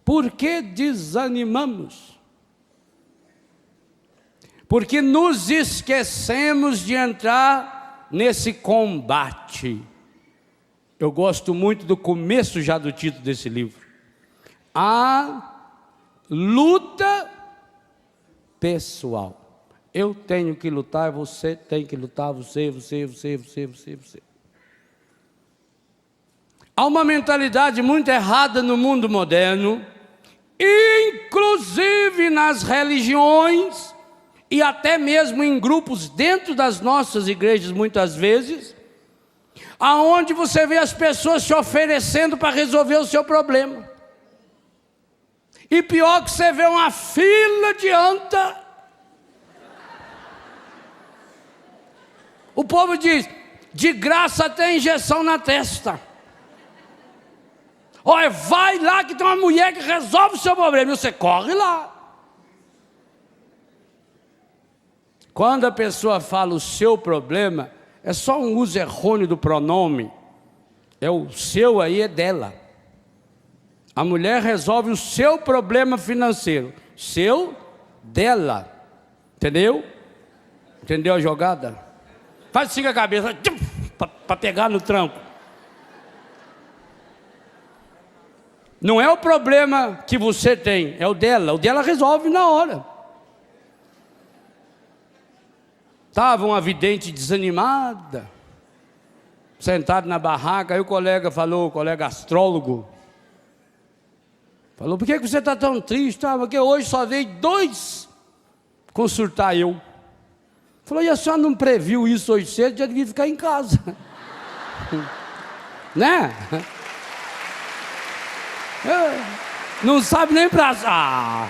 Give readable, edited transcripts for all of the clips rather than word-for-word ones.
Por que desanimamos? Porque nos esquecemos de entrar nesse combate. Eu gosto muito do começo já do título desse livro. A luta pessoal. Eu tenho que lutar, você tem que lutar, você. Há uma mentalidade muito errada no mundo moderno, inclusive nas religiões e até mesmo em grupos dentro das nossas igrejas, muitas vezes, aonde você vê as pessoas se oferecendo para resolver o seu problema. E pior que você vê uma fila de anta. O povo diz, de graça tem injeção na testa. Olha, vai lá que tem uma mulher que resolve o seu problema. E você corre lá. Quando a pessoa fala o seu problema, é só um uso errôneo do pronome. É o seu aí, é dela. A mulher resolve o seu problema financeiro. Seu, dela. Entendeu? Entendeu a jogada? Faz assim com a cabeça, para pegar no tranco. Não é o problema que você tem, é o dela. O dela resolve na hora. Estava uma vidente desanimada, sentado na barraca, aí o colega astrólogo, falou, por que você está tão triste? Ah, porque hoje só veio 2 consultar eu. Falou, e a senhora não previu isso hoje cedo? Já devia ficar em casa. Né? Não sabe nem pra...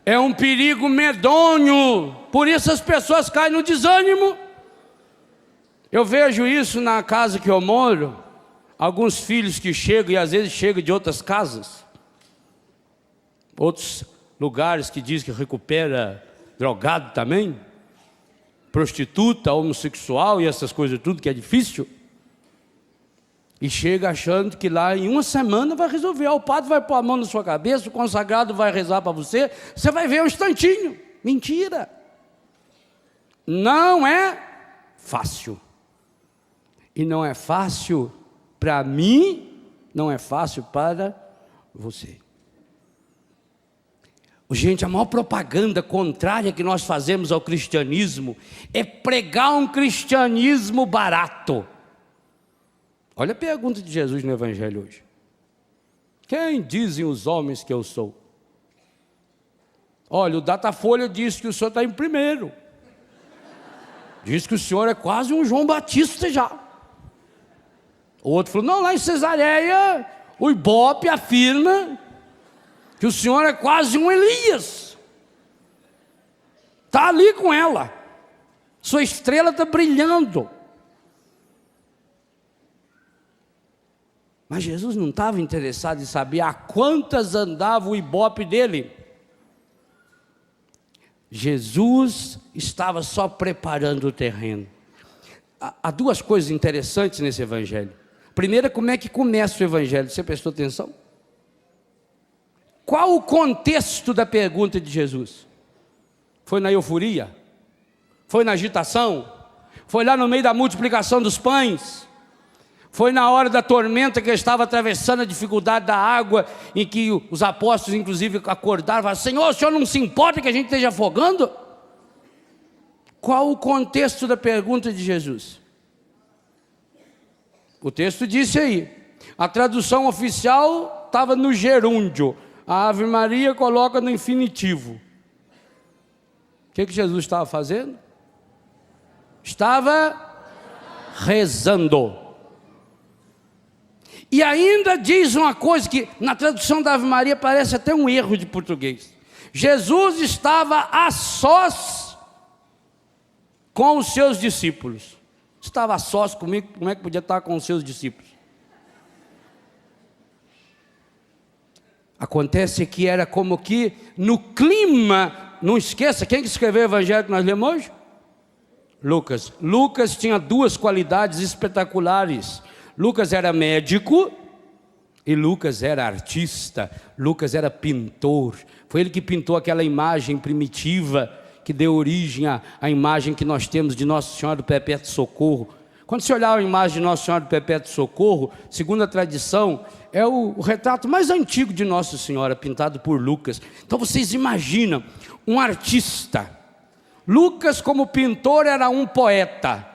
É um perigo medonho. Por isso as pessoas caem no desânimo. Eu vejo isso na casa que eu moro. Alguns filhos que chegam, e às vezes chegam de outras casas. Outros lugares que diz que recupera drogado também, prostituta, homossexual e essas coisas tudo que é difícil, e chega achando que lá em uma semana vai resolver. O padre vai pôr a mão na sua cabeça, o consagrado vai rezar para você, você vai ver um instantinho. Mentira! Não é fácil. E não é fácil para mim, não é fácil para você. Gente, a maior propaganda contrária que nós fazemos ao cristianismo é pregar um cristianismo barato. Olha a pergunta de Jesus no Evangelho hoje. Quem dizem os homens que eu sou? Olha, o Datafolha diz que o senhor está em primeiro. Diz que o senhor é quase um João Batista já. O outro falou, não, lá em Cesareia, o Ibope afirma que o senhor é quase um Elias. Está ali com ela. Sua estrela está brilhando. Mas Jesus não estava interessado em saber a quantas andava o Ibope dele. Jesus estava só preparando o terreno. Há 2 coisas interessantes nesse evangelho. Primeiro, como é que começa o evangelho? Você prestou atenção? Qual o contexto da pergunta de Jesus? Foi na euforia? Foi na agitação? Foi lá no meio da multiplicação dos pães? Foi na hora da tormenta que ele estava atravessando a dificuldade da água, em que os apóstolos inclusive acordaram e falaram, Senhor, o Senhor não se importa que a gente esteja afogando? Qual o contexto da pergunta de Jesus? O texto disse aí, a tradução oficial estava no gerúndio, a Ave Maria coloca no infinitivo. O que Jesus estava fazendo? Estava rezando. E ainda diz uma coisa que na tradução da Ave Maria parece até um erro de português. Jesus estava a sós com os seus discípulos. Estava a sós comigo, como é que podia estar com os seus discípulos? Acontece que era como que no clima, não esqueça, quem que escreveu o evangelho que nós lemos hoje? Lucas. Lucas tinha 2 qualidades espetaculares. Lucas era médico E Lucas era artista, Lucas era pintor. Foi ele que pintou aquela imagem primitiva que deu origem à imagem que nós temos de Nossa Senhora do Perpétuo Socorro. Quando você olhar a imagem de Nossa Senhora do Perpétuo Socorro, segundo a tradição, é o retrato mais antigo de Nossa Senhora, pintado por Lucas. Então vocês imaginam, um artista. Lucas como pintor era um poeta.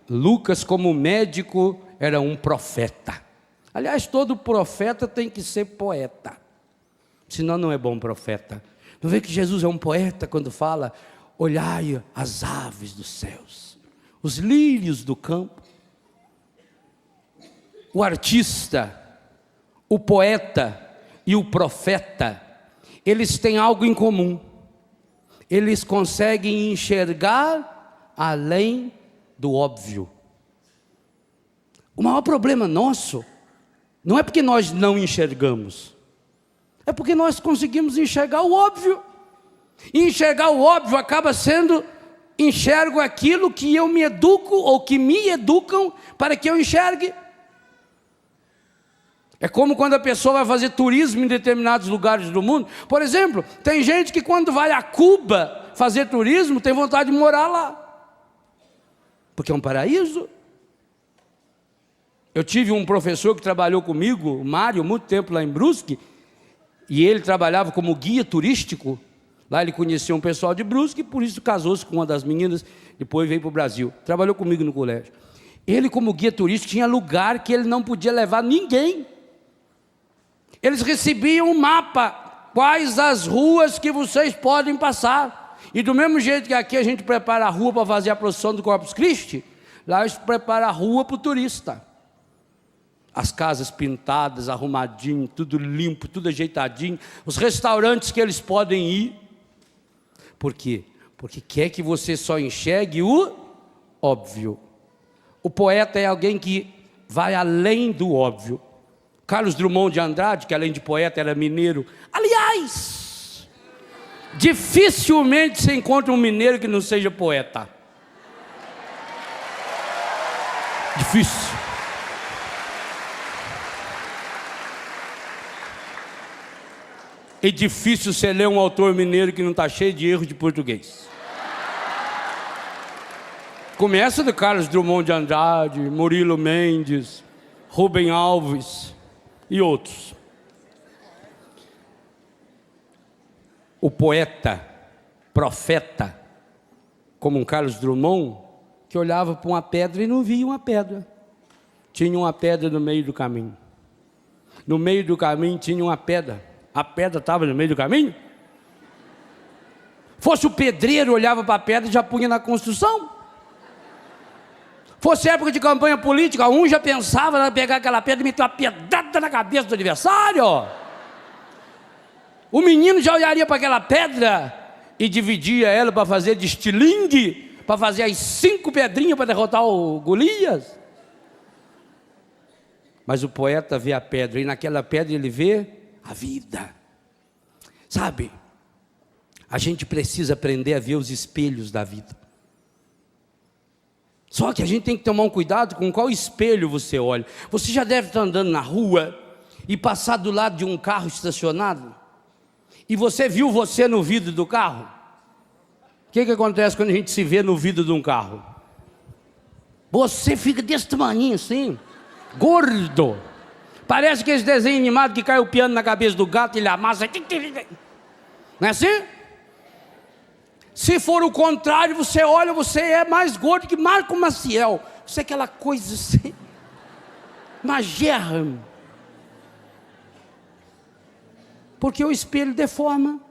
Lucas como médico era um profeta. Aliás, todo profeta tem que ser poeta, senão não é bom profeta. Não vê que Jesus é um poeta quando fala: olhai as aves dos céus, os lírios do campo. O artista, o poeta e o profeta, eles têm algo em comum. Eles conseguem enxergar além do óbvio. O maior problema nosso não é porque nós não enxergamos, é porque nós conseguimos enxergar o óbvio. E enxergar o óbvio acaba sendo: enxergo aquilo que eu me educo ou que me educam para que eu enxergue. É como quando a pessoa vai fazer turismo em determinados lugares do mundo. Por exemplo, tem gente que quando vai a Cuba fazer turismo tem vontade de morar lá, porque é um paraíso. Eu tive um professor que trabalhou comigo, o Mário, muito tempo lá em Brusque, e ele trabalhava como guia turístico. Lá ele conhecia um pessoal de Brusque, e por isso casou-se com uma das meninas, depois veio para o Brasil. Trabalhou comigo no colégio. Ele, como guia turístico, tinha lugar que ele não podia levar ninguém. Eles recebiam um mapa, quais as ruas que vocês podem passar. E do mesmo jeito que aqui a gente prepara a rua para fazer a procissão do Corpus Christi, lá eles preparam a rua para o turista. As casas pintadas, arrumadinho, tudo limpo, tudo ajeitadinho. Os restaurantes que eles podem ir. Por quê? Porque quer que você só enxergue o óbvio. O poeta é alguém que vai além do óbvio. Carlos Drummond de Andrade, que além de poeta era mineiro. Aliás, dificilmente se encontra um mineiro que não seja poeta. Difícil. É difícil você ler um autor mineiro que não está cheio de erros de português. Começa do Carlos Drummond de Andrade, Murilo Mendes, Rubem Alves e outros. O poeta, profeta, como um Carlos Drummond, que olhava para uma pedra e não via uma pedra. Tinha uma pedra no meio do caminho. No meio do caminho tinha uma pedra. A pedra estava no meio do caminho? Fosse o pedreiro, olhava para a pedra e já punha na construção. Fosse época de campanha política, um já pensava em pegar aquela pedra e meter uma pedrada na cabeça do adversário. O menino já olharia para aquela pedra e dividia ela para fazer de estilingue, para fazer as 5 pedrinhas para derrotar o Golias. Mas o poeta vê a pedra, e naquela pedra ele vê a vida. Sabe, a gente precisa aprender a ver os espelhos da vida. Só que a gente tem que tomar um cuidado com qual espelho você olha. Você já deve estar andando na rua e passar do lado de um carro estacionado e você viu você no vidro do carro. O que acontece quando a gente se vê no vidro de um carro? Você fica desse tamanho assim, gordo. Parece que esse desenho animado que cai o piano na cabeça do gato e ele amassa. Não é assim? Se for o contrário, você olha, você é mais gordo que Marco Maciel. Você é aquela coisa assim, uma gerra. Porque o espelho deforma.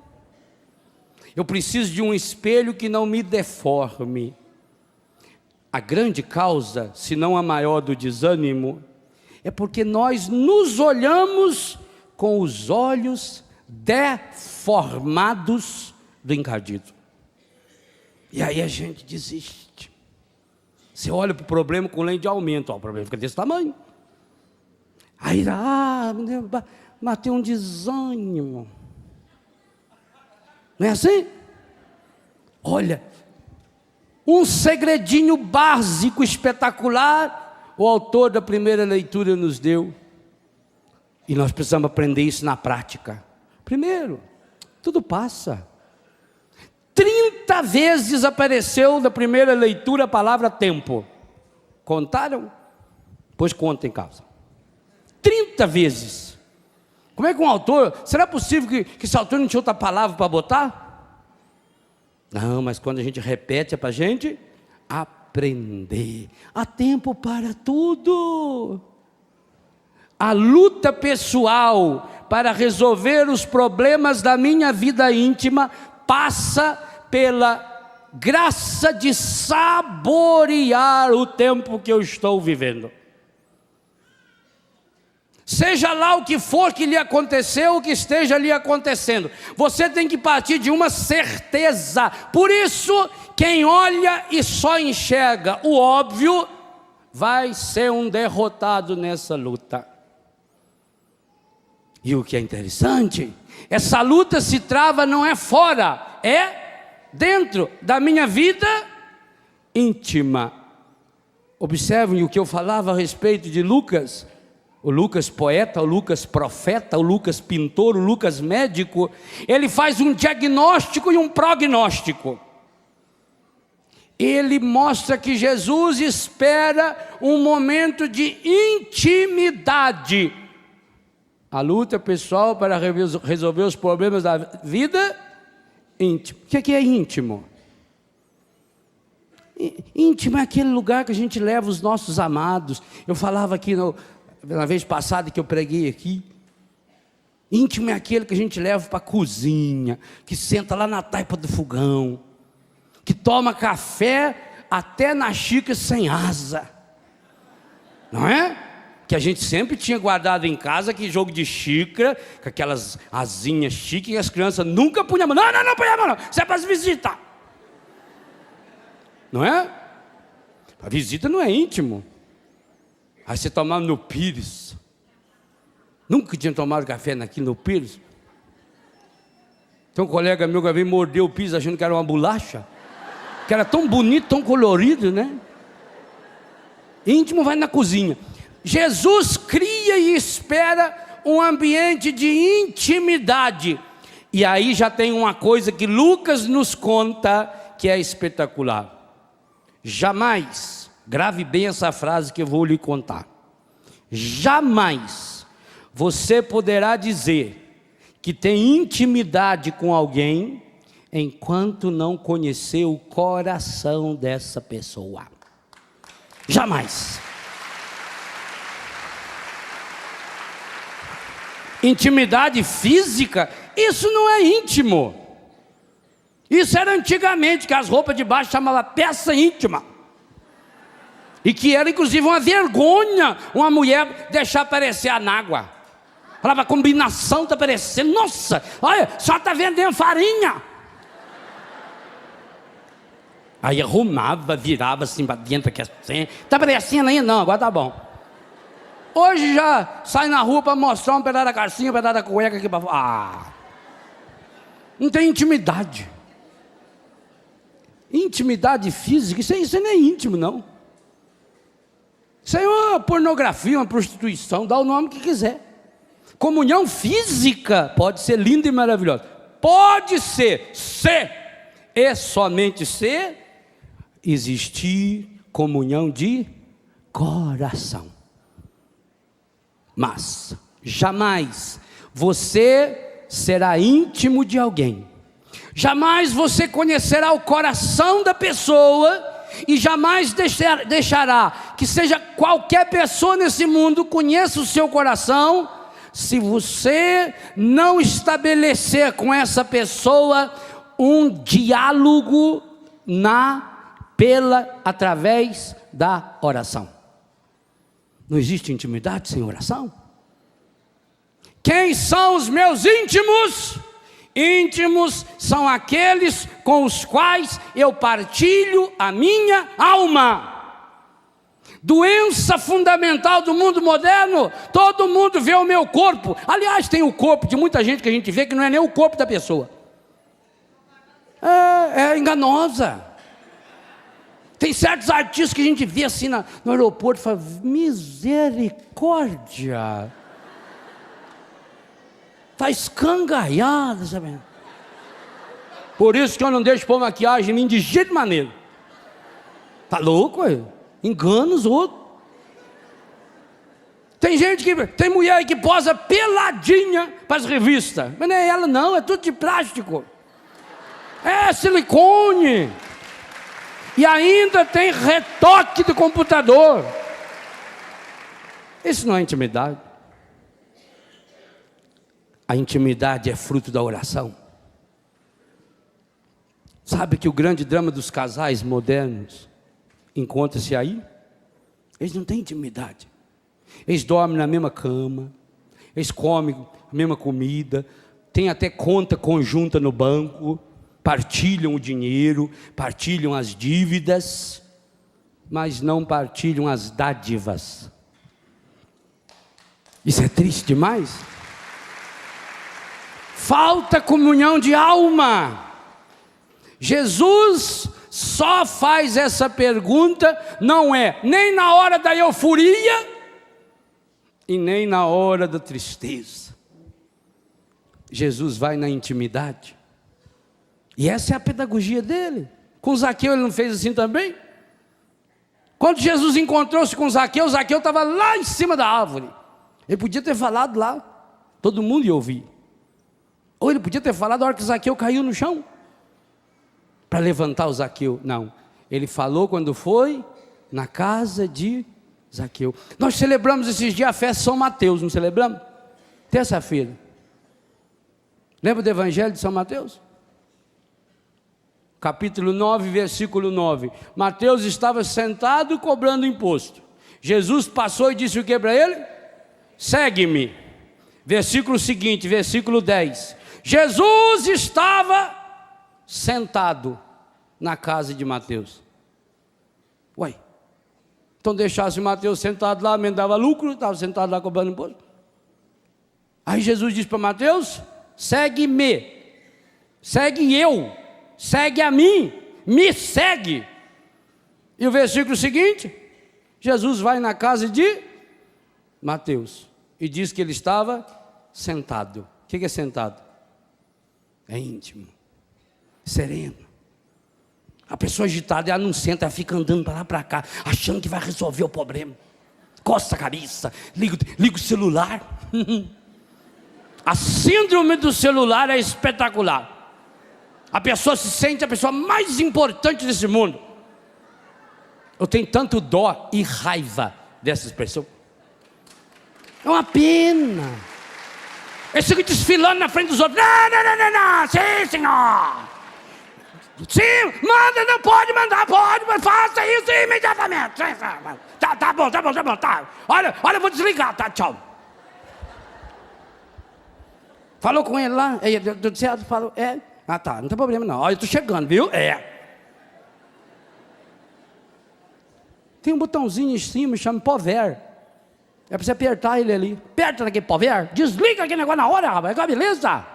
Eu preciso de um espelho que não me deforme. A grande causa, se não a maior do desânimo, é porque nós nos olhamos com os olhos deformados do encardido. E aí a gente desiste. Você olha para o problema com lente de aumento, ó, o problema fica desse tamanho. Aí, matei um desânimo. Não é assim? Olha, um segredinho básico, espetacular, o autor da primeira leitura nos deu. E nós precisamos aprender isso na prática. Primeiro, tudo passa. 30 vezes apareceu na primeira leitura a palavra tempo. Contaram? Pois contem em casa. 30 vezes. Como é que um autor... Será possível que esse autor não tinha outra palavra para botar? Não, mas quando a gente repete é para a gente aprender. Há tempo para tudo. A luta pessoal para resolver os problemas da minha vida íntima passa pela graça de saborear o tempo que eu estou vivendo. Seja lá o que for que lhe aconteceu, o que esteja lhe acontecendo, você tem que partir de uma certeza. Por isso, quem olha e só enxerga o óbvio, vai ser um derrotado nessa luta. E o que é interessante, essa luta se trava não é fora, é dentro da minha vida íntima. Observem o que eu falava a respeito de Lucas. O Lucas poeta, o Lucas profeta, o Lucas pintor, o Lucas médico. Ele faz um diagnóstico e um prognóstico. Ele mostra que Jesus espera um momento de intimidade. A luta pessoal para resolver os problemas da vida íntima. O que é íntimo? Íntimo é aquele lugar que a gente leva os nossos amados. Eu falava aqui na vez passada que eu preguei aqui. Íntimo é aquele que a gente leva para a cozinha, que senta lá na taipa do fogão, que toma café até na xícara sem asa. Não é? Que a gente sempre tinha guardado em casa, que jogo de xícara, com aquelas asinhas chiques, e as crianças nunca punham a mão. Não punha a mão não, isso é para as visitas. Não é? A visita não é íntimo. Aí você tomava no Pires. Nunca tinha tomado café aqui no Pires. Tem um colega meu que veio morder o Pires achando que era uma bolacha, que era tão bonito, tão colorido, né? Íntimo vai na cozinha. Jesus cria e espera um ambiente de intimidade. E aí já tem uma coisa que Lucas nos conta que é espetacular. Jamais, grave bem essa frase que eu vou lhe contar. Jamais você poderá dizer que tem intimidade com alguém enquanto não conhecer o coração dessa pessoa. Jamais. Intimidade física, isso não é íntimo. Isso era antigamente, que as roupas de baixo chamavam peça íntima. E que era inclusive uma vergonha uma mulher deixar aparecer a nágua. Falava, a combinação está aparecendo. Nossa, olha, só está vendendo farinha. Aí arrumava, virava assim para dentro, aqui assim. Está aparecendo ainda? Não, agora tá bom. Hoje já sai na rua para mostrar um pedaço da calcinha, um pedaço da cueca aqui para fora. Ah! Não tem intimidade. Intimidade física, isso não é íntimo, não. Isso é uma pornografia, uma prostituição, dá o nome que quiser. Comunhão física pode ser linda e maravilhosa. Pode ser, se e somente se existir comunhão de coração. Mas jamais você será íntimo de alguém. Jamais você conhecerá o coração da pessoa e jamais deixará que seja qualquer pessoa nesse mundo conheça o seu coração, se você não estabelecer com essa pessoa um diálogo através da oração. Não existe intimidade sem oração? Quem são os meus íntimos? Íntimos são aqueles com os quais eu partilho a minha alma. Doença fundamental do mundo moderno, todo mundo vê o meu corpo. Aliás, tem o corpo de muita gente que a gente vê que não é nem o corpo da pessoa. É enganosa. Tem certos artistas que a gente vê assim no aeroporto e fala, misericórdia. Está escangalhada, sabe? Por isso que eu não deixo pôr maquiagem em mim de jeito maneiro. Tá louco, ué? Engana os outros. Tem mulher que posa peladinha para as revistas. Mas não é ela não, é tudo de plástico. É silicone. E ainda tem retoque do computador. Isso não é intimidade. A intimidade é fruto da oração. Sabe que o grande drama dos casais modernos encontra-se aí? Eles não têm intimidade. Eles dormem na mesma cama, eles comem a mesma comida, têm até conta conjunta no banco, partilham o dinheiro, partilham as dívidas, mas não partilham as dádivas. Isso é triste demais. Falta comunhão de alma. Jesus só faz essa pergunta, não é nem na hora da euforia e nem na hora da tristeza. Jesus vai na intimidade. E essa é a pedagogia dele. Com Zaqueu ele não fez assim também? Quando Jesus encontrou-se com Zaqueu, Zaqueu estava lá em cima da árvore. Ele podia ter falado lá, todo mundo ia ouvir. Ou ele podia ter falado na hora que Zaqueu caiu no chão, para levantar o Zaqueu. Não, ele falou quando foi na casa de Zaqueu. Nós celebramos esses dias a festa de São Mateus, não celebramos? Terça-feira. Lembra do Evangelho de São Mateus? Capítulo 9, versículo 9. Mateus estava sentado cobrando imposto. Jesus passou e disse o que para ele? Segue-me. Versículo seguinte, versículo 10. Jesus estava sentado na casa de Mateus. Ué, então deixasse Mateus sentado lá, me dava lucro, estava sentado lá cobrando imposto. Aí Jesus disse para Mateus: segue-me, segue eu, segue a mim, me segue. E o versículo seguinte, Jesus vai na casa de Mateus e diz que ele estava sentado. O que é sentado? É íntimo, sereno. A pessoa agitada, ela não senta, ela fica andando para lá para cá, achando que vai resolver o problema. Coça a cabeça, liga o celular. A síndrome do celular é espetacular. A pessoa se sente a pessoa mais importante desse mundo. Eu tenho tanto dó e raiva dessas pessoas. É uma pena. Eles ficam desfilando na frente dos outros. Não, sim, senhor. Sim, manda, não pode mandar, pode, mas faça isso imediatamente. Tá bom, tá. Olha, eu vou desligar, tá, tchau. Falou com ele lá, deu certo, falou, ah tá, não tem problema não, olha, eu tô chegando, viu, Tem um botãozinho em cima, chama Power. É para você apertar ele ali. Aperta naquele Power, desliga aquele negócio na hora, rapaz, é beleza.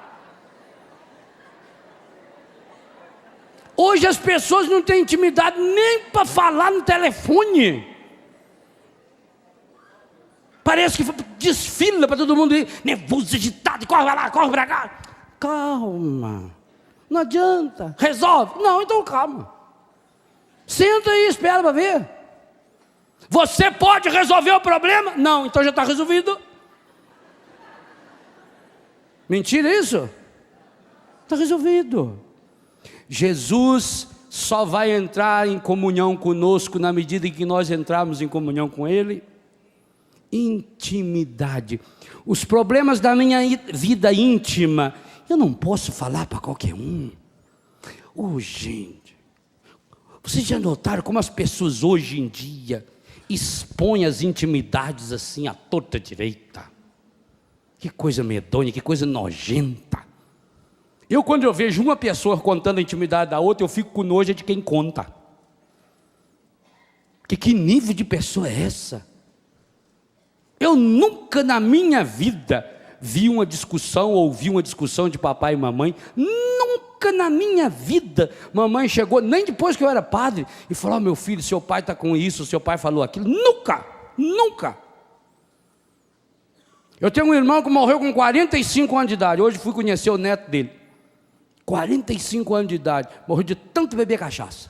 Hoje as pessoas não têm intimidade nem para falar no telefone. Parece que desfila para todo mundo ir, nervoso, agitado, corre para lá, corre para cá. Calma, não adianta, resolve. Não, então calma. Senta aí, espera para ver. Você pode resolver o problema? Não, então já está resolvido. Mentira isso? Está resolvido. Jesus só vai entrar em comunhão conosco na medida em que nós entrarmos em comunhão com Ele. Intimidade. Os problemas da minha vida íntima, eu não posso falar para qualquer um. Gente, vocês já notaram como as pessoas hoje em dia expõem as intimidades assim à torta direita? Que coisa medonha, que coisa nojenta. Quando eu vejo uma pessoa contando a intimidade da outra, eu fico com nojo de quem conta. Que nível de pessoa é essa? Eu nunca na minha vida vi uma discussão, ouvi uma discussão de papai e mamãe. Nunca na minha vida mamãe chegou, nem depois que eu era padre, e falou: oh, meu filho, seu pai está com isso, seu pai falou aquilo. Nunca. Eu tenho um irmão que morreu com 45 anos de idade. Hoje fui conhecer o neto dele. 45 anos de idade. Morreu de tanto beber cachaça.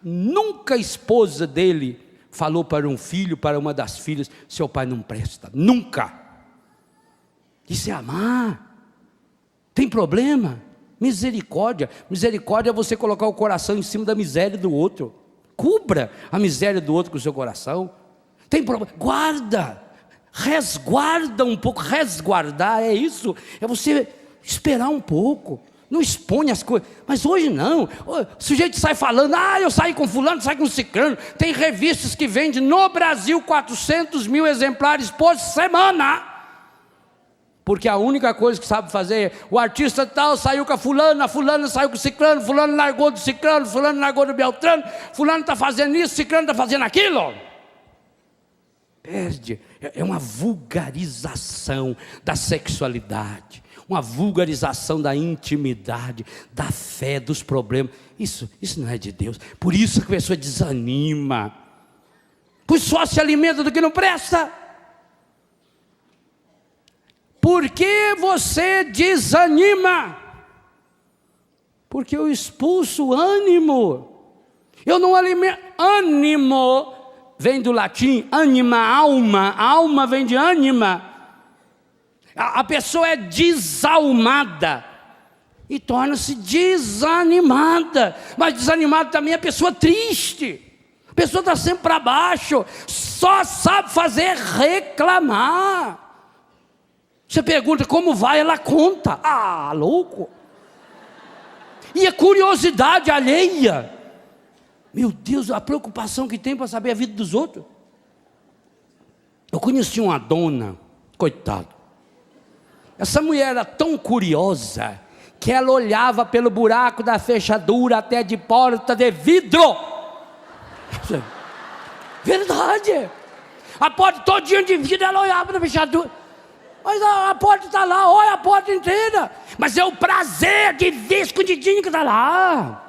Nunca a esposa dele falou para um filho, para uma das filhas: seu pai não presta. Nunca. Isso é amar. Tem problema? Misericórdia. Misericórdia é você colocar o coração em cima da miséria do outro. Cubra a miséria do outro com o seu coração. Tem problema? Guarda. Resguarda um pouco. Resguardar é isso. É você esperar um pouco. Não expõe as coisas. Mas hoje não. O sujeito sai falando: eu saí com fulano, saí com ciclano. Tem revistas que vendem no Brasil 400 mil exemplares por semana. Porque a única coisa que sabe fazer é: o artista tal saiu com a fulana saiu com o ciclano, fulano largou do ciclano, fulano largou do beltrano, fulano está fazendo isso, ciclano está fazendo aquilo. Perde. É uma vulgarização da sexualidade, uma vulgarização da intimidade, da fé, dos problemas. Isso não é de Deus. Por isso que a pessoa desanima, pois só se alimenta do que não presta. Por que você desanima? Porque eu expulso o ânimo. Eu não alimento. Ânimo vem do latim anima, alma. A alma vem de ânima. A pessoa é desalmada e torna-se desanimada. Mas desanimada também é a pessoa triste. A pessoa está sempre para baixo, só sabe fazer reclamar. Você pergunta como vai, ela conta. Louco. E a curiosidade alheia. Meu Deus, a preocupação que tem para saber a vida dos outros. Eu conheci uma dona, coitado. Essa mulher era tão curiosa que ela olhava pelo buraco da fechadura até de porta de vidro. Verdade. A porta todinha de vidro, ela olhava na fechadura. Mas a porta está lá, olha a porta inteira. Mas é o prazer de ver escondidinho que está lá.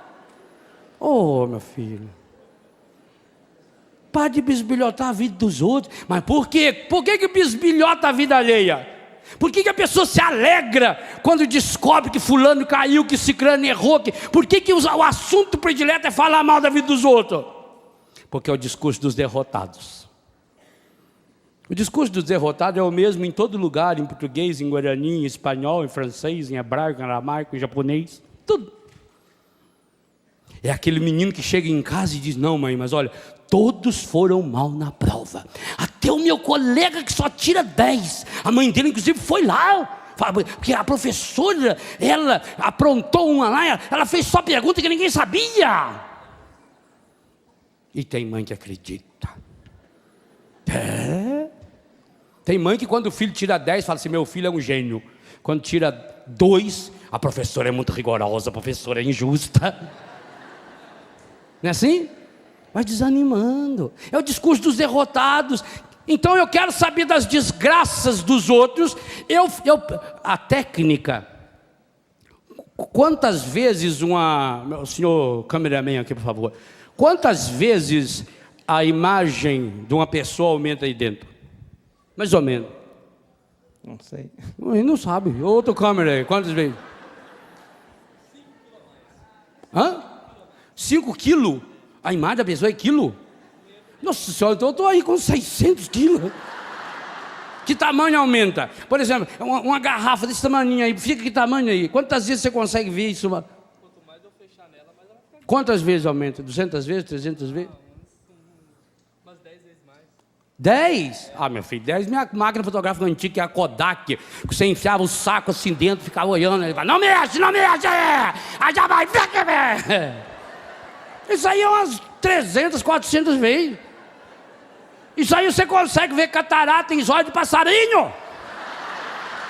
Meu filho. Para de bisbilhotar a vida dos outros. Mas por quê? Por que bisbilhota a vida alheia? Por que a pessoa se alegra quando descobre que fulano caiu, que ciclano errou? Por que o assunto predileto é falar mal da vida dos outros? Porque é o discurso dos derrotados. O discurso dos derrotados é o mesmo em todo lugar, em português, em guarani, em espanhol, em francês, em hebraico, em aramaico, em japonês, tudo. É aquele menino que chega em casa e diz: não, mãe, mas olha, todos foram mal na prova. Até o meu colega que só tira 10. A mãe dele, inclusive, foi lá. Porque a professora, ela aprontou uma lá, ela fez só pergunta que ninguém sabia. E tem mãe que acredita. Tem mãe que quando o filho tira 10, fala assim: meu filho é um gênio. Quando tira 2, a professora é muito rigorosa, a professora é injusta. Não é assim? Vai desanimando. É o discurso dos derrotados. Então eu quero saber das desgraças dos outros. A técnica. Quantas vezes o senhor cameraman aqui, por favor. Quantas vezes a imagem de uma pessoa aumenta aí dentro? Mais ou menos. Não sei. Não sabe. Outro câmera aí. Quantas vezes? 5 quilos? A imagem da pessoa é quilo? Nossa senhora, então eu estou aí com 600 quilos. Que tamanho aumenta? Por exemplo, uma garrafa desse tamanho aí, fica que tamanho aí? Quantas vezes você consegue ver isso? Quanto mais eu fechar nela, mais ela fica. Quantas vezes aumenta? 200 vezes? 300 vezes? Umas 10 vezes mais. 10? Meu filho, 10 minha máquina fotográfica antiga, que é a Kodak, que você enfiava o saco assim dentro, ficava olhando, ele fala: não mexe, não mexe, aí já vai, isso aí é umas 300, 400 vezes. Isso aí você consegue ver catarata em zóio de passarinho.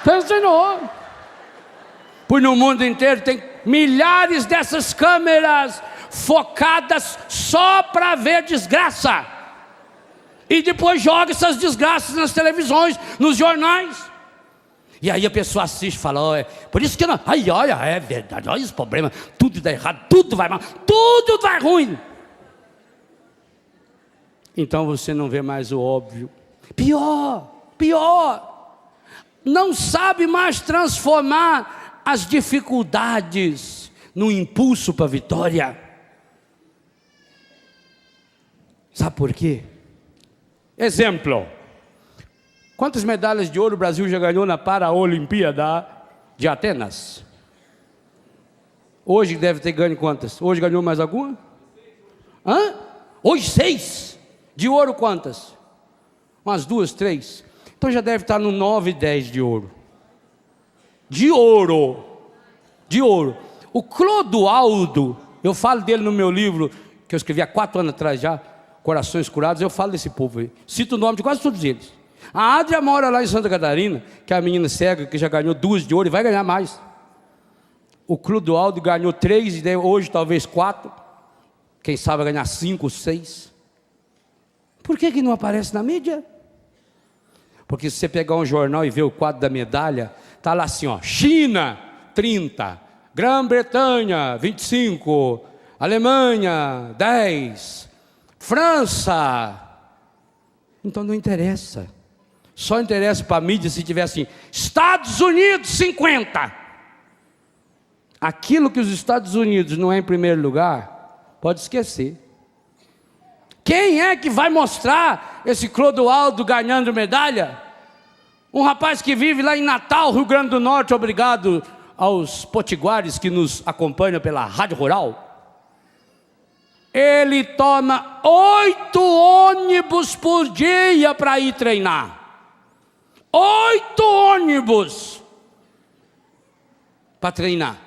Pensa não. Pois no mundo inteiro tem milhares dessas câmeras focadas só para ver desgraça. E depois joga essas desgraças nas televisões, nos jornais. E aí a pessoa assiste e fala: por isso que não. Olha, é verdade, olha esse problema. Tudo dá errado, tudo vai mal, tudo vai ruim. Então você não vê mais o óbvio. Pior. não sabe mais transformar as dificuldades no impulso para a vitória. Sabe por quê? Exemplo: quantas medalhas de ouro o Brasil já ganhou na Paraolimpíada de Atenas? Hoje deve ter ganho quantas? Hoje ganhou mais alguma? Hã? Hoje 6. De ouro quantas? Umas 2, 3. Então já deve estar no 9, 10 de ouro. De ouro. De ouro. O Clodoaldo, eu falo dele no meu livro, que eu escrevi há 4 anos atrás já, Corações Curados, eu falo desse povo aí. Cito o nome de quase todos eles. A Adria mora lá em Santa Catarina, que é a menina cega, que já ganhou 2 de ouro e vai ganhar mais. O Clodoaldo ganhou 3, e hoje talvez 4. Quem sabe vai ganhar 5, 6. Por que não aparece na mídia? Porque se você pegar um jornal e ver o quadro da medalha, está lá assim, ó, China, 30, Grã-Bretanha, 25, Alemanha, 10, França. Então não interessa. Só interessa para a mídia se tiver assim, Estados Unidos, 50. Aquilo que os Estados Unidos não é em primeiro lugar, pode esquecer. Quem é que vai mostrar esse Clodoaldo ganhando medalha? Um rapaz que vive lá em Natal, Rio Grande do Norte, obrigado aos potiguares que nos acompanham pela Rádio Rural. Ele toma 8 ônibus por dia para ir treinar. 8 ônibus para treinar.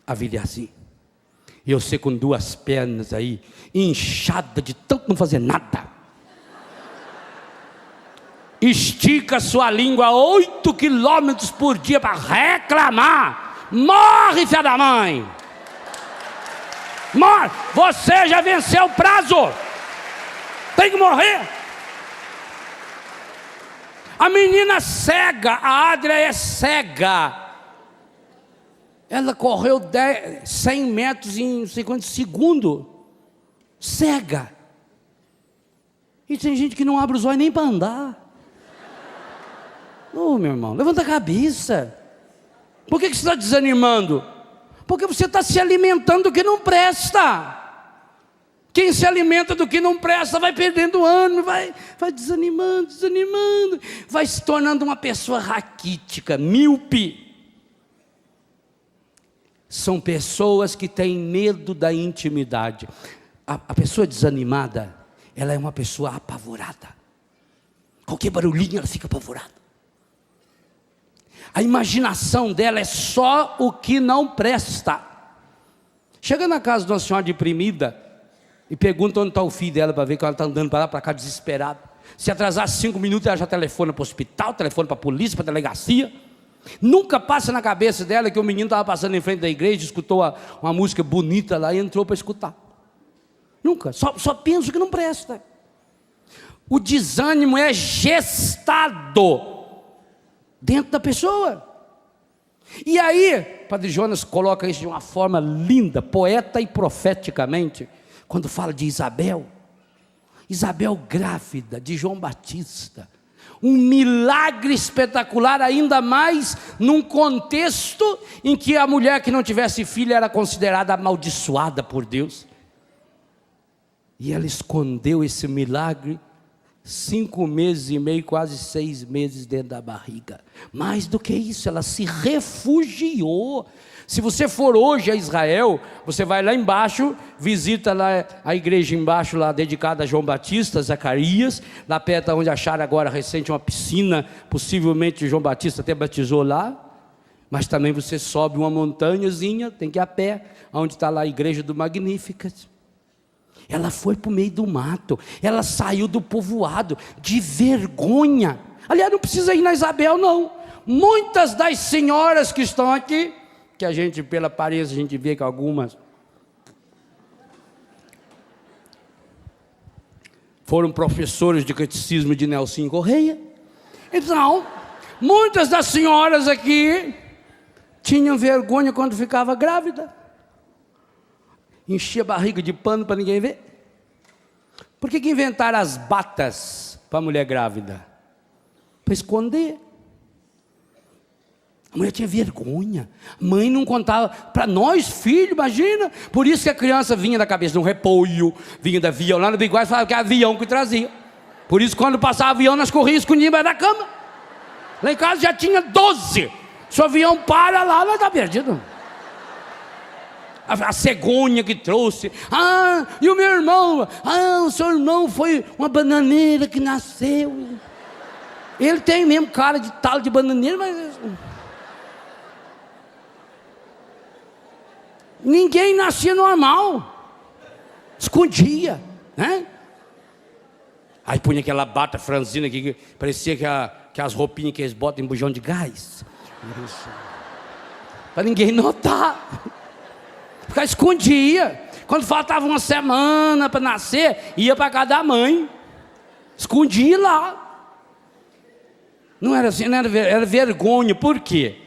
A vida é assim. E você com 2 pernas aí, inchada de tanto não fazer nada. Estica sua língua 8 quilômetros por dia para reclamar. Morre, filha da mãe. Morre. Você já venceu o prazo. Tem que morrer. A menina cega, a Adria é cega. Ela correu 100 metros em 50 segundos. Cega. E tem gente que não abre os olhos nem para andar. Ô, meu irmão, levanta a cabeça. Por que você está desanimando? Porque você está se alimentando do que não presta. Quem se alimenta do que não presta vai perdendo ânimo, vai desanimando, vai se tornando uma pessoa raquítica, míope. São pessoas que têm medo da intimidade. A pessoa desanimada, ela é uma pessoa apavorada. Qualquer barulhinho ela fica apavorada. A imaginação dela é só o que não presta. Chega na casa de uma senhora deprimida e pergunta onde está o filho dela, para ver que ela está andando para lá, para cá desesperada. Se atrasar 5 minutos, ela já telefona para o hospital, telefona para a polícia, para a delegacia. Nunca passa na cabeça dela que o menino estava passando em frente da igreja, escutou uma música bonita lá e entrou para escutar. Nunca, só pensa que não presta. O desânimo é gestado dentro da pessoa. E aí, Padre Jonas coloca isso de uma forma linda, poeta e profeticamente, quando fala de Isabel grávida de João Batista. Um milagre espetacular, ainda mais num contexto em que a mulher que não tivesse filho era considerada amaldiçoada por Deus. E ela escondeu esse milagre 5 meses e meio, quase 6 meses dentro da barriga. Mais do que isso, ela se refugiou. Se você for hoje a Israel, você vai lá embaixo, visita lá a igreja embaixo, lá dedicada a João Batista, Zacarias, lá perto onde acharam agora recente uma piscina, possivelmente João Batista até batizou lá. Mas também você sobe uma montanhazinha, tem que ir a pé, onde está lá a igreja do Magnificat. Ela foi para o meio do mato, ela saiu do povoado, de vergonha. Aliás, não precisa ir na Isabel não. Muitas das senhoras que estão aqui, que a gente, pela aparência, a gente vê que algumas foram professores de catecismo de Nelson Correia. Então, muitas das senhoras aqui tinham vergonha quando ficava grávida. Enchia a barriga de pano para ninguém ver. Por que inventaram as batas para a mulher grávida? Para esconder. A mulher tinha vergonha. A mãe não contava para nós, filho, imagina. Por isso que a criança vinha da cabeça de um repolho, vinha do avião. Lá no Biguá falava que era avião que trazia. Por isso, quando passava avião, nós corríamos escondidas embaixo da cama. Lá em casa já tinha 12. Se o avião para lá, nós está perdido. A cegonha que trouxe. Ah, e o meu irmão? Ah, o seu irmão foi uma bananeira que nasceu. Ele tem mesmo cara de talo de bananeira, mas... ninguém nascia normal. Escondia, né? Aí punha aquela bata franzina que parecia que as roupinhas que eles botam em bujão de gás. Para ninguém notar. Porque escondia. Quando faltava uma semana para nascer, ia para casa da mãe. Escondia lá. Não era assim, era vergonha. Por quê?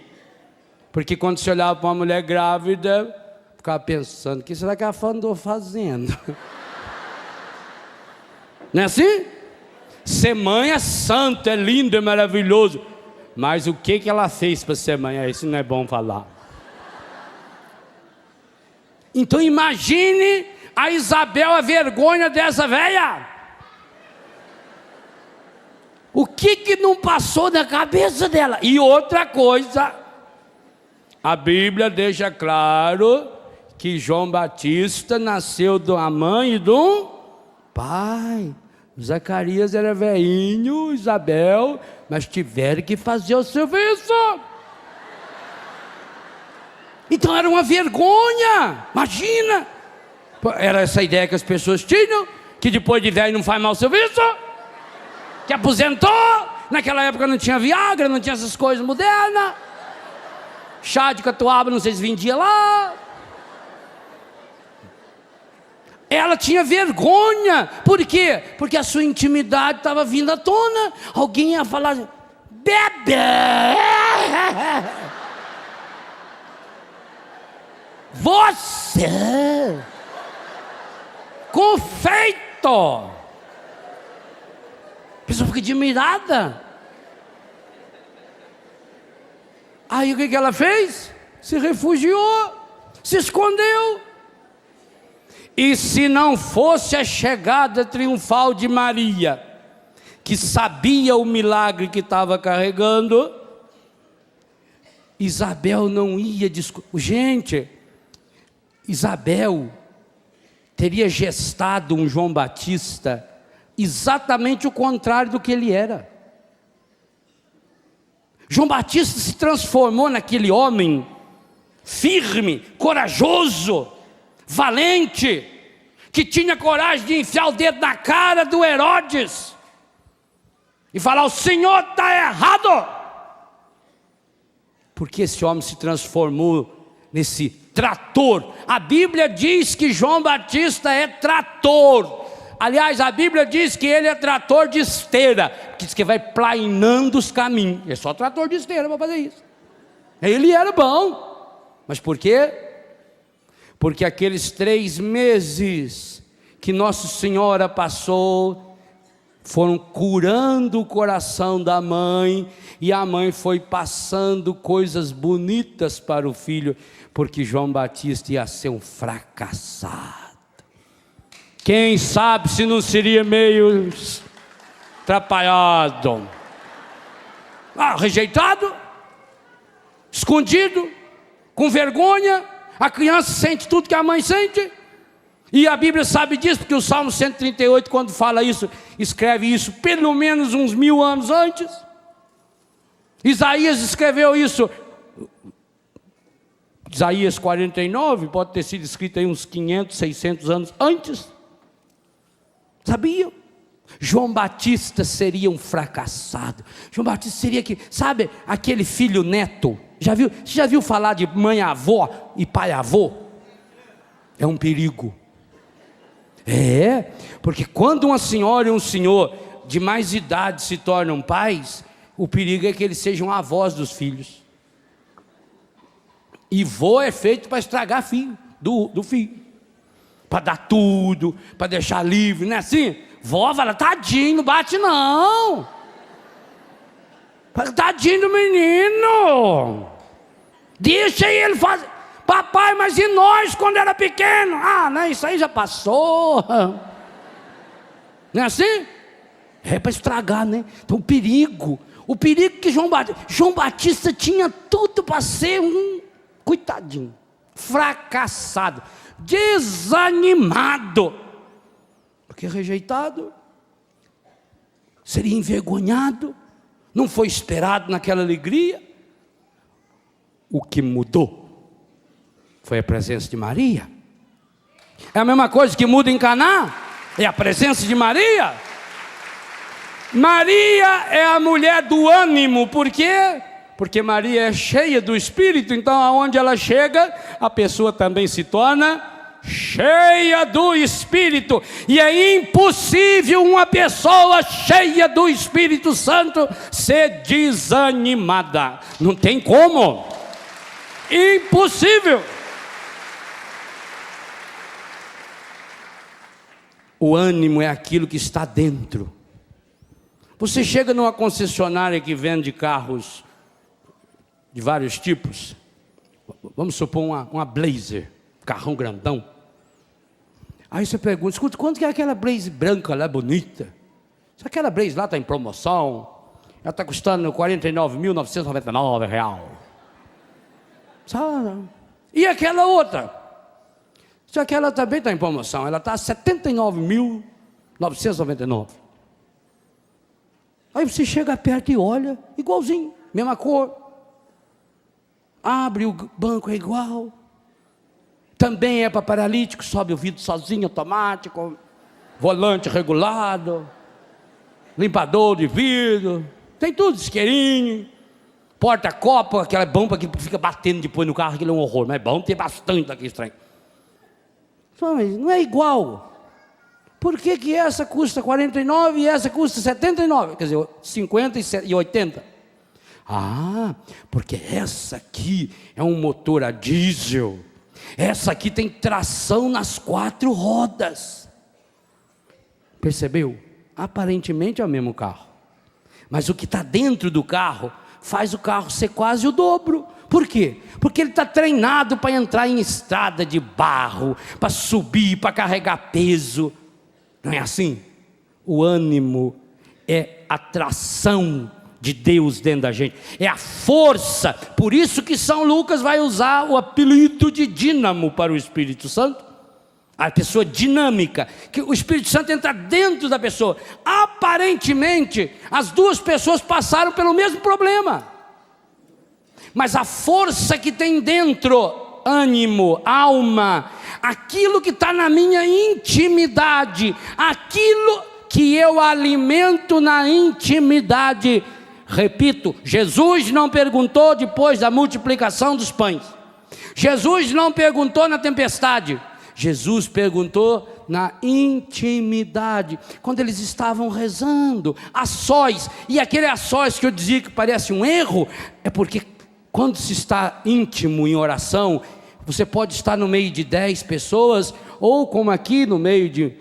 Porque quando se olhava para uma mulher grávida, ficava pensando, o que será que a fã andou fazendo? Não é assim? Ser mãe é santo, é lindo, é maravilhoso. Mas o que ela fez para ser mãe? Isso não é bom falar. Então imagine a Isabel, a vergonha dessa velha. O que não passou na cabeça dela? E outra coisa, a Bíblia deixa claro que João Batista nasceu de uma mãe e de um pai. Zacarias era velhinho, Isabel, mas tiveram que fazer o serviço. Então era uma vergonha, imagina. Era essa ideia que as pessoas tinham, que depois de velho não faz mal o serviço, que aposentou. Naquela época não tinha Viagra, não tinha essas coisas modernas. Chá de catuaba, não sei se vendia lá. Ela tinha vergonha. Por quê? Porque a sua intimidade estava vindo à tona. Alguém ia falar, bebê, você, confeito. A pessoa fica admirada. Aí o que ela fez? Se refugiou, se escondeu. E se não fosse a chegada triunfal de Maria, que sabia o milagre que estava carregando, Isabel não ia descobrir. Gente, Isabel teria gestado um João Batista exatamente o contrário do que ele era. João Batista se transformou naquele homem firme, corajoso, valente, que tinha coragem de enfiar o dedo na cara do Herodes e falar, o Senhor está errado. Porque esse homem se transformou nesse trator. A Bíblia diz que João Batista é trator. Aliás, a Bíblia diz que ele é trator de esteira, que diz que vai plainando os caminhos. É só trator de esteira para fazer isso. Ele era bom. Mas por quê? Porque aqueles 3 meses que Nossa Senhora passou, foram curando o coração da mãe, e a mãe foi passando coisas bonitas para o filho, porque João Batista ia ser um fracassado. Quem sabe se não seria meio atrapalhado, rejeitado, escondido, com vergonha. A criança sente tudo que a mãe sente, e a Bíblia sabe disso, porque o Salmo 138, quando fala isso, escreve isso pelo menos uns 1000 anos antes. Isaías escreveu isso, Isaías 49, pode ter sido escrito aí uns 500, 600 anos antes. Sabiam? João Batista seria um fracassado. João Batista seria, sabe, aquele filho neto. Você já viu falar de mãe-avó e pai-avô? É um perigo. Porque quando uma senhora e um senhor de mais idade se tornam pais, o perigo é que eles sejam avós dos filhos. E vô é feito para estragar filho, do filho. Para dar tudo, para deixar livre, não é assim? Vó fala, tadinho, não bate não. Tadinho do menino. Deixa ele fazer. Papai, mas e nós quando era pequeno? Ah, não, isso aí já passou. Não é assim? É para estragar, né? Então o perigo que João Batista tinha tudo para ser um coitadinho, fracassado, desanimado, porque rejeitado, seria envergonhado, não foi esperado naquela alegria. O que mudou foi a presença de Maria. É a mesma coisa que muda em Caná, é a presença de Maria. Maria é a mulher do ânimo, por quê? Porque Maria é cheia do Espírito, então aonde ela chega, a pessoa também se torna cheia do Espírito, e é impossível uma pessoa cheia do Espírito Santo ser desanimada, não tem como, impossível. O ânimo é aquilo que está dentro. Você chega numa concessionária que vende carros de vários tipos, vamos supor uma Blazer, carrão grandão. Aí você pergunta, escuta, quanto que é aquela Blazer branca lá, bonita? Se aquela Blazer lá está em promoção, ela está custando R$ 49.999. Sabe? E aquela outra? Se aquela também está em promoção, ela está a R$ 79.999. Aí você chega perto e olha, igualzinho, mesma cor. Abre o banco, é igual. Também é para paralítico, sobe o vidro sozinho, automático. Volante regulado. Limpador de vidro. Tem tudo, isqueirinho. Porta-copa, aquela bomba que fica batendo depois no carro, aquilo é um horror. Mas é bom ter bastante daquele estranho. Mas não é igual. Por que essa custa 49 e essa custa 79? Quer dizer, 50 e 80. Ah, porque essa aqui é um motor a diesel. Essa aqui tem tração nas 4 rodas. Percebeu? Aparentemente é o mesmo carro. Mas o que está dentro do carro faz o carro ser quase o dobro. Por quê? Porque ele está treinado para entrar em estrada de barro, para subir, para carregar peso. Não é assim? O ânimo é a tração de Deus dentro da gente, é a força. Por isso que São Lucas vai usar o apelido de dínamo para o Espírito Santo. A pessoa dinâmica, que o Espírito Santo entra dentro da pessoa. Aparentemente, as duas pessoas passaram pelo mesmo problema, mas a força que tem dentro, ânimo, alma, aquilo que está na minha intimidade, aquilo que eu alimento na intimidade. Repito, Jesus não perguntou depois da multiplicação dos pães. Jesus não perguntou na tempestade. Jesus perguntou na intimidade, quando eles estavam rezando, a sós. E aquele a sós que eu dizia que parece um erro, é porque quando se está íntimo em oração, você pode estar no meio de 10 pessoas, ou como aqui, no meio de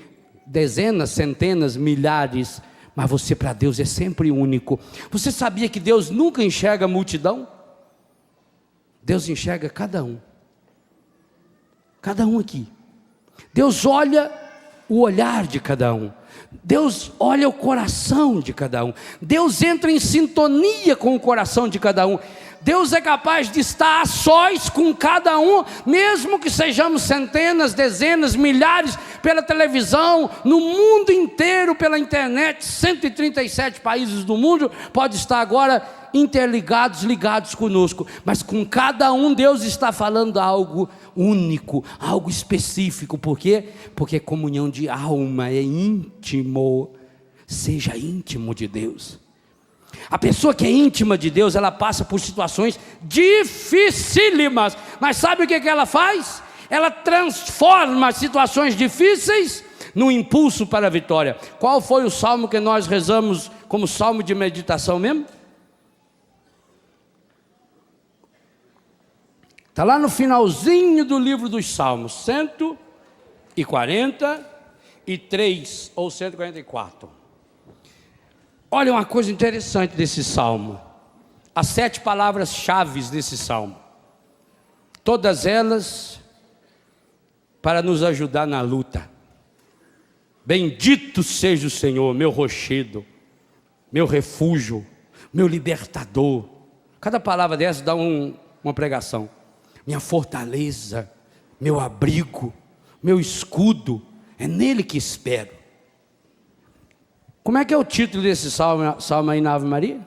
dezenas, centenas, milhares, mas você para Deus é sempre único. Você sabia que Deus nunca enxerga a multidão? Deus enxerga cada um aqui. Deus olha o olhar de cada um. Deus olha o coração de cada um. Deus entra em sintonia com o coração de cada um. Deus é capaz de estar a sós com cada um, mesmo que sejamos centenas, dezenas, milhares, pela televisão, no mundo inteiro, pela internet, 137 países do mundo, pode estar agora interligados, ligados conosco, mas com cada um Deus está falando algo único, algo específico. Por quê? Porque comunhão de alma é íntimo. Seja íntimo de Deus. A pessoa que é íntima de Deus, ela passa por situações dificílimas, mas sabe o que ela faz? Ela transforma as situações difíceis no impulso para a vitória. Qual foi o salmo que nós rezamos como salmo de meditação mesmo? Está lá no finalzinho do livro dos Salmos, 140, 143 ou 144. Olha uma coisa interessante desse salmo. As 7 palavras-chave desse salmo. Todas elas para nos ajudar na luta. Bendito seja o Senhor, meu rochedo, meu refúgio, meu libertador. Cada palavra dessa dá uma pregação. Minha fortaleza, meu abrigo, meu escudo, é nele que espero. Como é que é o título desse salmo aí na Ave Maria?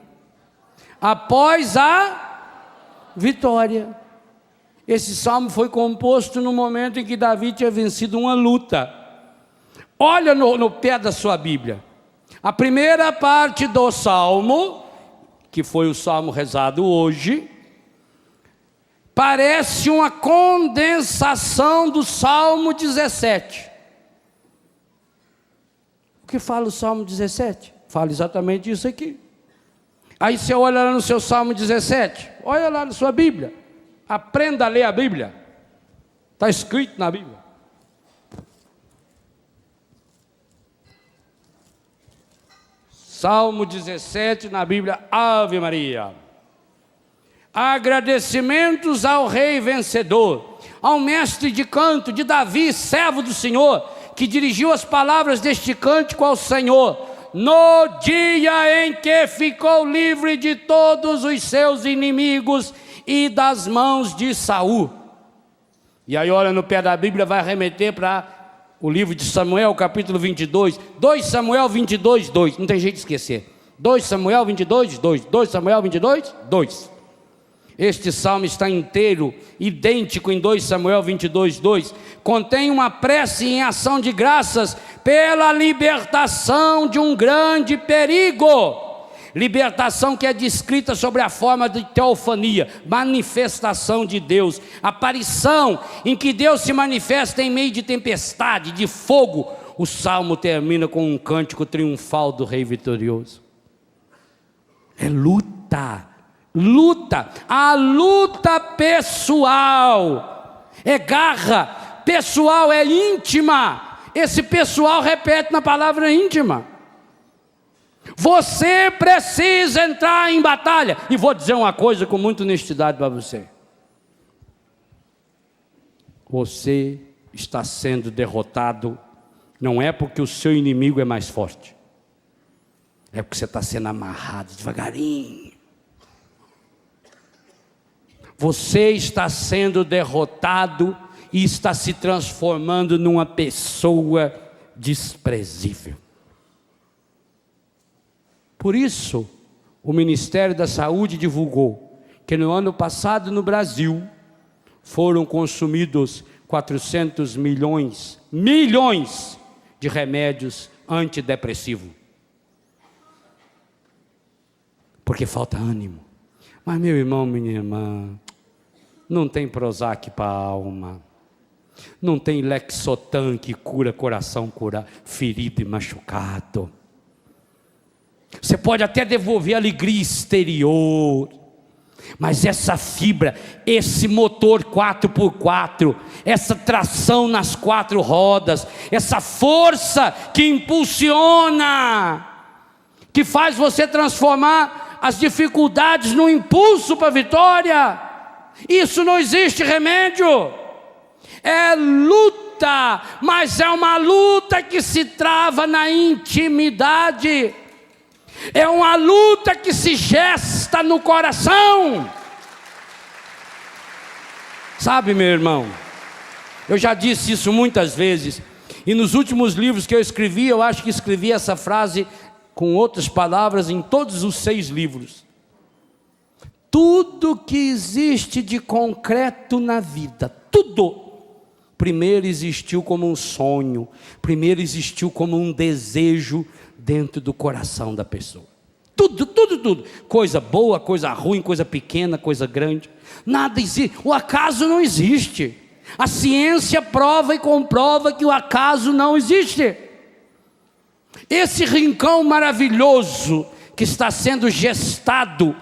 Após a vitória. Esse salmo foi composto no momento em que Davi tinha vencido uma luta. Olha no pé da sua Bíblia. A primeira parte do salmo, que foi o salmo rezado hoje, parece uma condensação do Salmo 17. O que fala o Salmo 17? Fala exatamente isso aqui. Aí você olha lá no seu Salmo 17, olha lá na sua Bíblia, aprenda a ler a Bíblia, está escrito na Bíblia. Salmo 17 na Bíblia, Ave Maria. Agradecimentos ao Rei vencedor, ao mestre de canto de Davi, servo do Senhor, que dirigiu as palavras deste cântico ao Senhor, no dia em que ficou livre de todos os seus inimigos e das mãos de Saul. E aí olha no pé da Bíblia, vai remeter para o livro de Samuel, capítulo 22, 2 Samuel 22, 2, não tem jeito de esquecer, 2 Samuel 22, 2, 2 Samuel 22, 2. Este salmo está inteiro, idêntico em 2 Samuel 22, 2. Contém uma prece em ação de graças pela libertação de um grande perigo. Libertação que é descrita sobre a forma de teofania, manifestação de Deus, aparição em que Deus se manifesta em meio de tempestade, de fogo. O salmo termina com um cântico triunfal do Rei vitorioso. É luta. Luta, a luta pessoal, é garra, pessoal, é íntima. Esse pessoal repete na palavra íntima. Você precisa entrar em batalha. E vou dizer uma coisa com muita honestidade para você. Você está sendo derrotado, não é porque o seu inimigo é mais forte, é porque você está sendo amarrado devagarinho. Você está sendo derrotado e está se transformando numa pessoa desprezível. Por isso, o Ministério da Saúde divulgou que no ano passado no Brasil foram consumidos 400 milhões de remédios antidepressivos. Porque falta ânimo. Mas meu irmão, minha irmã, não tem Prozac para a alma, não tem Lexotan que cura coração ferido e machucado. Você pode até devolver a alegria exterior, mas essa fibra, esse motor 4x4, essa tração nas 4 rodas, essa força que impulsiona, que faz você transformar as dificuldades no impulso para a vitória, isso não existe remédio. É luta, mas é uma luta que se trava na intimidade, é uma luta que se gesta no coração. Sabe, meu irmão, eu já disse isso muitas vezes, e nos últimos livros que eu escrevi, eu acho que escrevi essa frase com outras palavras em todos os 6 livros. Tudo que existe de concreto na vida, tudo, primeiro existiu como um sonho, primeiro existiu como um desejo dentro do coração da pessoa. Tudo, coisa boa, coisa ruim, coisa pequena, coisa grande, nada existe, o acaso não existe. A ciência prova e comprova que o acaso não existe. Esse rincão maravilhoso que está sendo gestado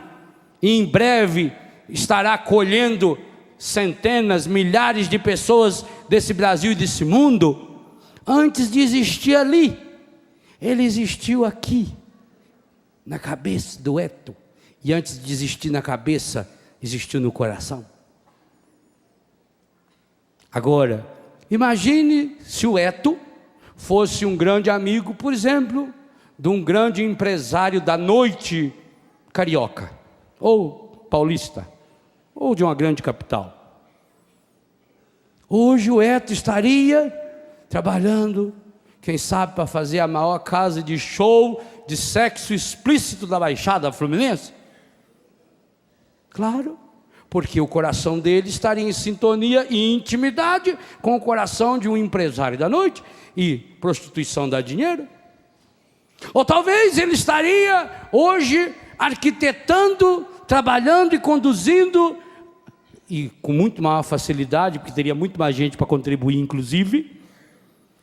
e em breve estará acolhendo centenas, milhares de pessoas desse Brasil e desse mundo, Antes de existir ali, ele existiu aqui, na cabeça do Eto. E antes de existir na cabeça, existiu no coração. Agora, imagine se o Eto fosse um grande amigo, por exemplo, de um grande empresário da noite carioca, ou paulista, ou de uma grande capital. Hoje o Eto estaria trabalhando, quem sabe, para fazer a maior casa de show de sexo explícito da Baixada Fluminense? Claro, porque o coração dele estaria em sintonia e intimidade com o coração de um empresário da noite, e prostituição dá dinheiro. Ou talvez ele estaria hoje arquitetando, trabalhando e conduzindo, e com muito maior facilidade, porque teria muito mais gente para contribuir, inclusive,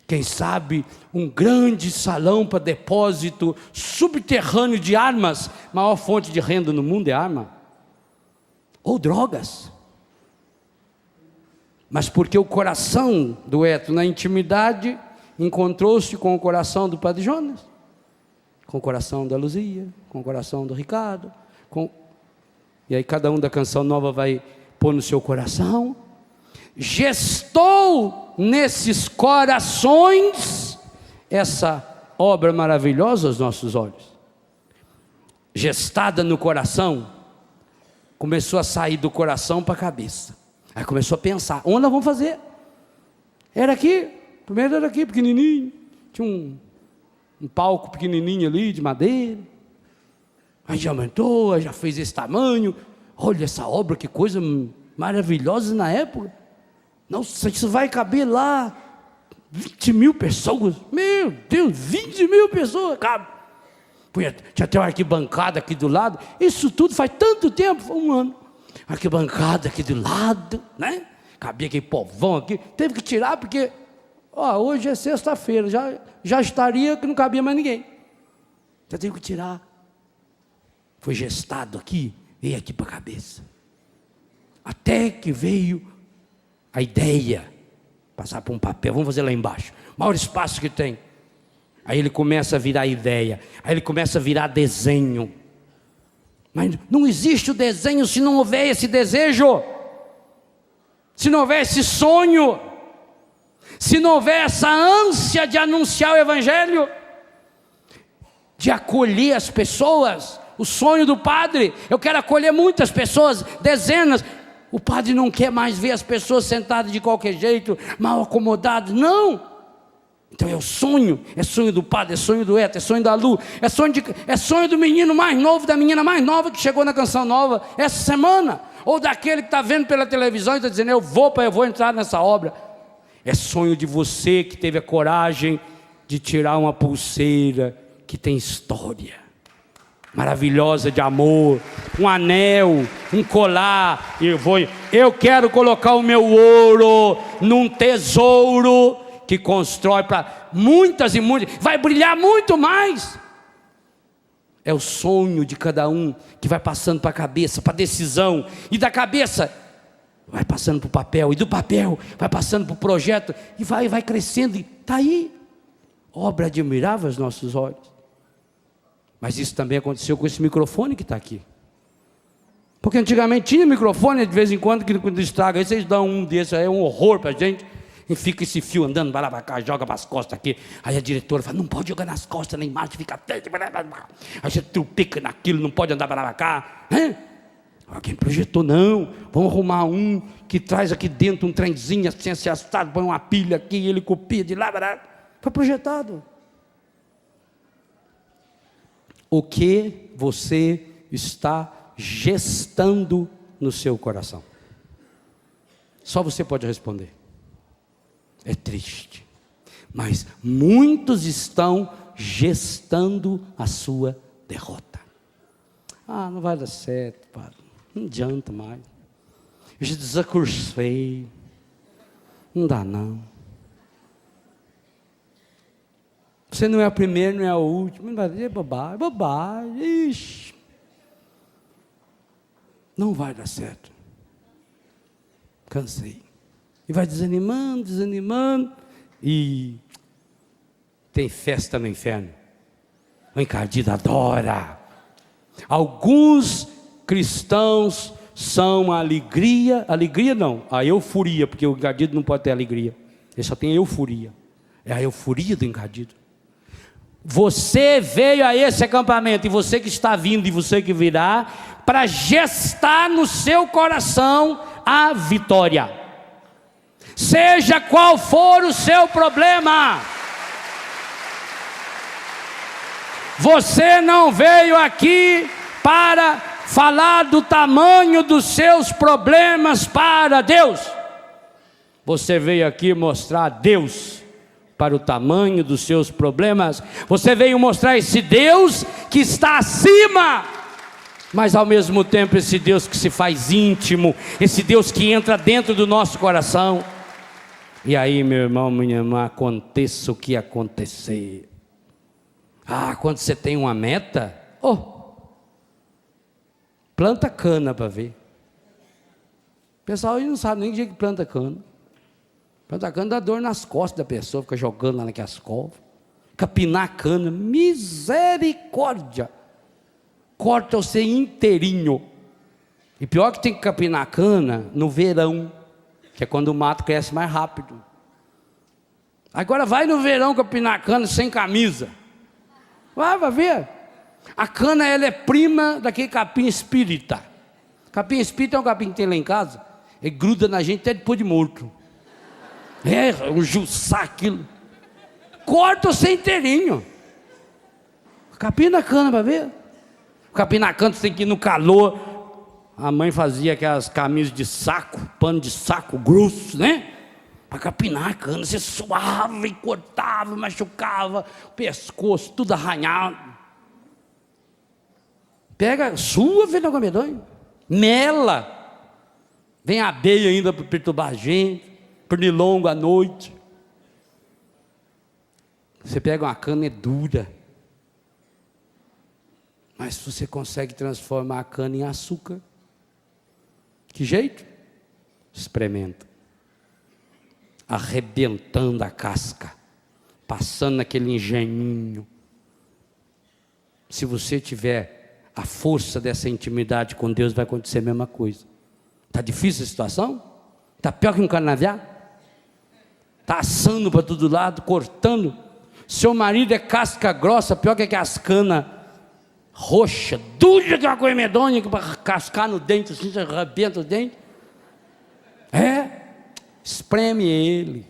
quem sabe, um grande salão para depósito subterrâneo de armas. Maior fonte de renda no mundo é arma, ou drogas. Mas porque o coração do Eto, na intimidade, encontrou-se com o coração do Padre Jonas, com o coração da Luzia, com o coração do Ricardo, e aí cada um da Canção Nova vai pôr no seu coração. Gestou nesses corações essa obra maravilhosa aos nossos olhos. Gestada no coração, começou a sair do coração para a cabeça. Aí começou a pensar, onde nós vamos fazer? Era aqui, primeiro era aqui, pequenininho, tinha um palco pequenininho ali, de madeira. Aí já aumentou, aí já fez esse tamanho. Olha essa obra, que coisa maravilhosa na época. Nossa, isso vai caber lá 20 mil pessoas. Meu Deus, 20 mil pessoas, cabe. Tinha até uma arquibancada aqui do lado. Isso tudo faz tanto tempo, foi um ano. Arquibancada aqui do lado, né? Cabia aquele povão aqui. Teve que tirar porque hoje é sexta-feira, já estaria que não cabia mais ninguém. Já teve que tirar. Foi gestado aqui, veio aqui para a cabeça. Até que veio a ideia, passar por um papel, vamos fazer lá embaixo, maior espaço que tem. Aí ele começa a virar ideia, aí ele começa a virar desenho. Mas não existe o desenho se não houver esse desejo, se não houver esse sonho, se não houver essa ânsia de anunciar o Evangelho, de acolher as pessoas. O sonho do padre, eu quero acolher muitas pessoas, dezenas. O padre não quer mais ver as pessoas sentadas de qualquer jeito, mal acomodadas, não. Então é sonho do padre, é sonho do Eto, é sonho da Lu, é sonho do menino mais novo, da menina mais nova que chegou na Canção Nova essa semana, ou daquele que está vendo pela televisão e está dizendo, eu vou entrar nessa obra. É sonho de você que teve a coragem de tirar uma pulseira que tem história maravilhosa de amor, um anel, um colar. Eu quero colocar o meu ouro num tesouro que constrói para muitas e muitas, vai brilhar muito mais. É o sonho de cada um que vai passando para a cabeça, para a decisão, e da cabeça vai passando para o papel, e do papel vai passando para o projeto, e vai crescendo, e está aí, obra admirável aos nossos olhos. Mas isso também aconteceu com esse microfone que está aqui. Porque antigamente tinha microfone, de vez em quando, que quando estraga, aí vocês dão um desses, aí é um horror para a gente, e fica esse fio andando para lá para cá, joga para as costas aqui. Aí a diretora fala, não pode jogar nas costas, na imagem fica feio. Aí você trupica naquilo, não pode andar para lá para cá. Quem projetou, não, vamos arrumar um que traz aqui dentro um trenzinho assim, assado, põe uma pilha aqui, ele copia de lá, foi projetado. O que você está gestando no seu coração? Só você pode responder. É triste, mas muitos estão gestando a sua derrota. Não vai dar certo, padre, não adianta mais, eu já desacursei, não dá não. Você não é a primeira, não é a última, não vai dizer bobagem, ixi, não vai dar certo, cansei. E vai desanimando, e tem festa no inferno. O encardido adora. Alguns cristãos são a alegria não, a euforia, porque o encardido não pode ter alegria, ele só tem euforia, é a euforia do encardido. Você veio a esse acampamento, e você que está vindo, e você que virá, para gestar no seu coração a vitória, seja qual for o seu problema. Você não veio aqui para falar do tamanho dos seus problemas para Deus. Você veio aqui mostrar a Deus para o tamanho dos seus problemas. Você veio mostrar esse Deus que está acima, mas ao mesmo tempo esse Deus que se faz íntimo, esse Deus que entra dentro do nosso coração. E aí, meu irmão, minha irmã, aconteça o que acontecer. Quando você tem uma meta, planta cana para ver. O pessoal aí não sabe nem que jeito que planta cana. Planta cana dá dor nas costas da pessoa, fica jogando lá naquelas covas. Capinar cana, misericórdia. Corta você inteirinho. E pior que tem que capinar cana no verão, que é quando o mato cresce mais rápido. Agora vai no verão capinar cana sem camisa. Vai ver. A cana, ela é prima daquele capim espírita. Capim espírita é um capim que tem lá em casa, ele gruda na gente até depois de morto. Um juçá aquilo. Corta você inteirinho. Capim na cana, para ver. Capim na cana, você tem que ir no calor. A mãe fazia aquelas camisas de saco, pano de saco grosso, né? Para capinar a cana, você suava e cortava, machucava, o pescoço, tudo arranhado. Pega, sua, vem na medonha, mela, vem a abelha ainda para perturbar a gente, pernilongo à noite. Você pega uma cana, é dura, mas você consegue transformar a cana em açúcar. Que jeito? Experimenta. Arrebentando a casca, passando naquele engenhinho. Se você tiver a força dessa intimidade com Deus, vai acontecer a mesma coisa. Está difícil a situação? Está pior que um canavial? Está assando para todo lado, cortando. Seu marido é casca grossa, pior que as canas roxa, dura que uma coisa medonha, que para cascar no dente, assim, você arrebenta o dente. Espreme ele,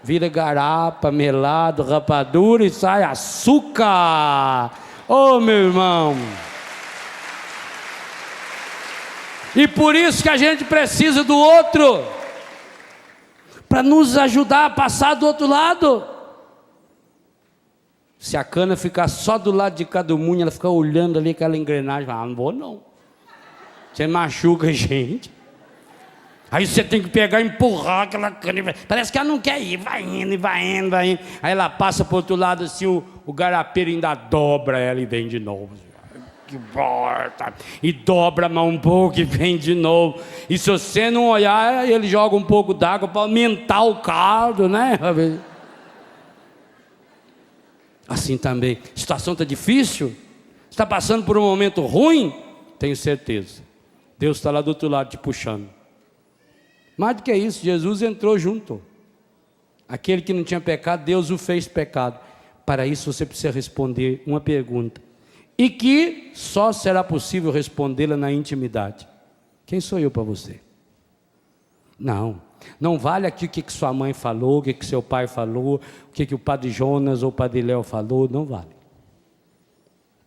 vira garapa, melado, rapadura e sai açúcar. Meu irmão. E por isso que a gente precisa do outro, para nos ajudar a passar do outro lado. Se a cana ficar só do lado de cada um, ela fica olhando ali aquela engrenagem, não vou não. Você machuca a gente. Aí você tem que pegar e empurrar aquela cana. Parece que ela não quer ir, vai indo, vai indo, vai indo. Aí ela passa para o outro lado assim, o garapeiro ainda dobra ela e vem de novo. Que borta. E dobra mais um pouco e vem de novo. E se você não olhar, ele joga um pouco d'água para aumentar o caldo, né? Assim também. A situação está difícil? Está passando por um momento ruim? Tenho certeza. Deus está lá do outro lado te puxando. Mais do que isso, Jesus entrou junto. Aquele que não tinha pecado, Deus o fez pecado. Para isso você precisa responder uma pergunta, e que só será possível respondê-la na intimidade. Quem sou eu para você? Não vale aqui o que sua mãe falou, o que seu pai falou, o que o padre Jonas ou o padre Léo falou, não vale.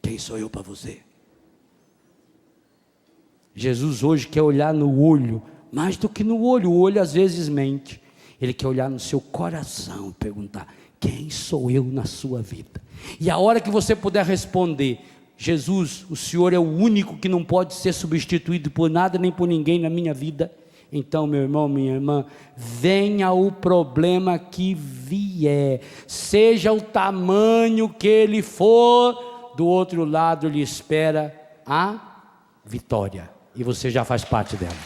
Quem sou eu para você? Jesus hoje quer olhar no olho, mais do que no olho. O olho às vezes mente. Ele quer olhar no seu coração e perguntar: quem sou eu na sua vida? E a hora que você puder responder: Jesus, o Senhor é o único que não pode ser substituído por nada nem por ninguém na minha vida. Então, meu irmão, minha irmã, venha o problema que vier, seja o tamanho que ele for, do outro lado lhe espera a vitória, e você já faz parte dela.